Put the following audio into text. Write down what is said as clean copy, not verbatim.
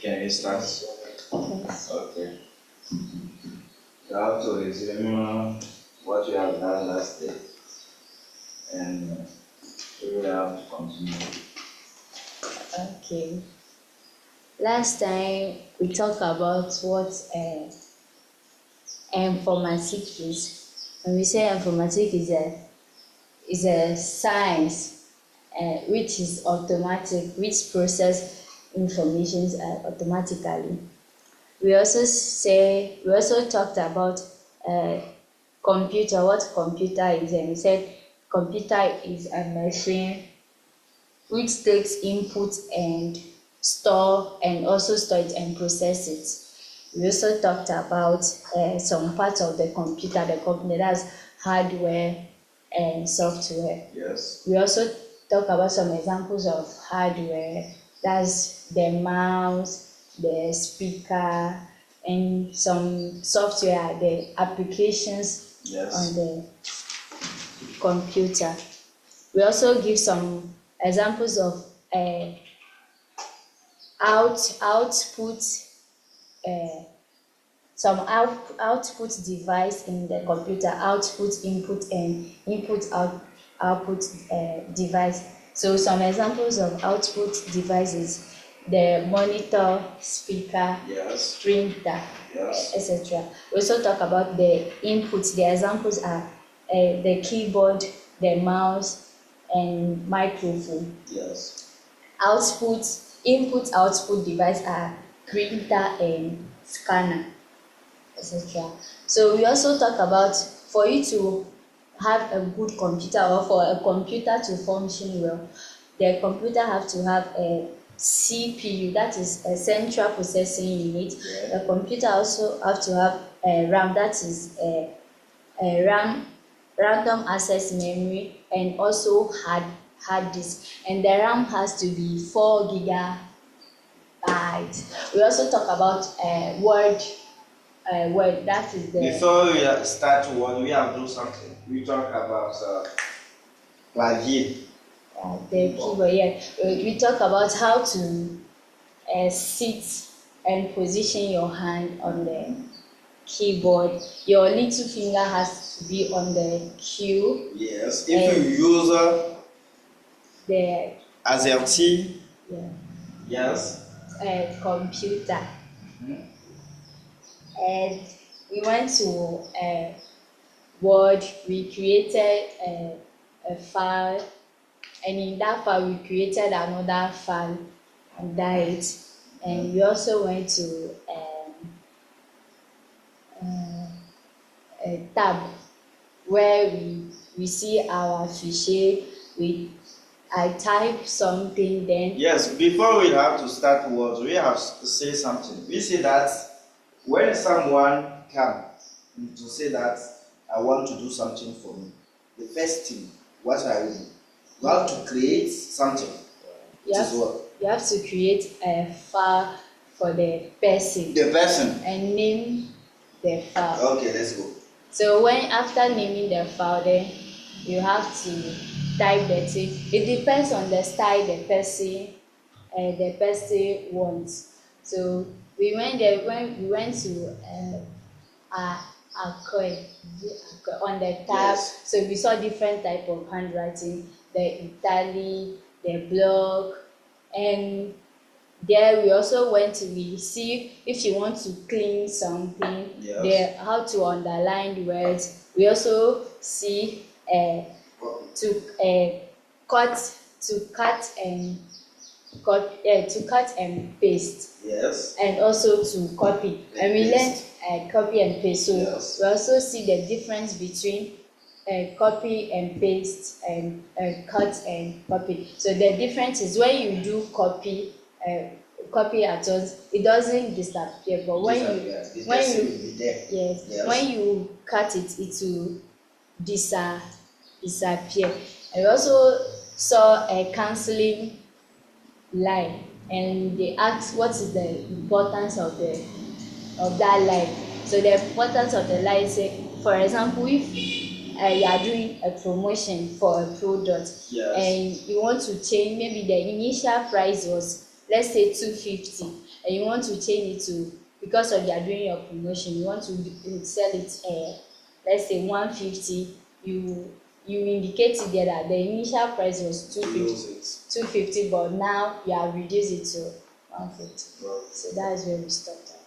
Can you start? Yes. Okay. You have to resume what you have done last day, and you will have to continue. Okay. Last time we talked about what informatics is. When we say informatics is a science which is automatic, which process information automatically. We also talked about computer, what computer is, and we said computer is a machine which takes input and also store it and process it. We also talked about some parts of the computer that's hardware and software. Yes. We also talk about some examples of hardware, that's the mouse, the speaker, and some software, the applications on the computer. We also give some examples of output, some output device in the computer, output input and output device. So some examples of output devices: the monitor, speaker, printer, etc. We also talk about the inputs. The examples are the keyboard, the mouse, and microphone. Output device are printer and scanner, etc. So we also talk about, for you to have a good computer, or for a computer to function well, the computer have to have a CPU, that is a central processing unit. The computer also have to have a RAM, that is a random access memory, and also hard disk. And the RAM has to be 4 gigabytes. We also talk about Word. That is the. Before we start Word, we have to do something. We talk about clavier. The keyboard, yeah. We talk about how to sit and position your hand on the keyboard. Your little finger has to be on the cue. Yes. If you use the AZERTY. Yeah. Yes. Computer. And we went to Word. We created a file, and in that file we created another file under it. And we also went to a tab where we see our fichier. I type something, then. Yes, before we have to start words, we have to say something. We say that when someone comes to say that I want to do something for me, the first thing, what I will do, you have to create something. You have to create a file for the person. The person. And name the file. Okay, let's go. So after naming the file, then you have to type the thing. It depends on the style the person wants. So we went there when we went to Akoi on the tab. So we saw different type of handwriting, the Italy, the block, and there we also went to see if you want to clean something, how to underline the words. We also see to cut and paste. Yes. And also to copy. And we learned copy and paste. So we also see the difference between copy and paste and cut and copy. So the difference is when you do copy at once, it doesn't disappear. But when you cut it, it will disappear. And we also saw a cancelling line, and they asked what is the importance of that line. So the importance of the line, say for example, if you are doing a promotion for a product, and you want to change, maybe the initial price was, let's say 250, and you want to change it to, because of you are doing your promotion, you want to sell it let's say 150, you indicate it there that the initial price was 250, but now you have reduced it to 150. Well, So that is where we stopped at.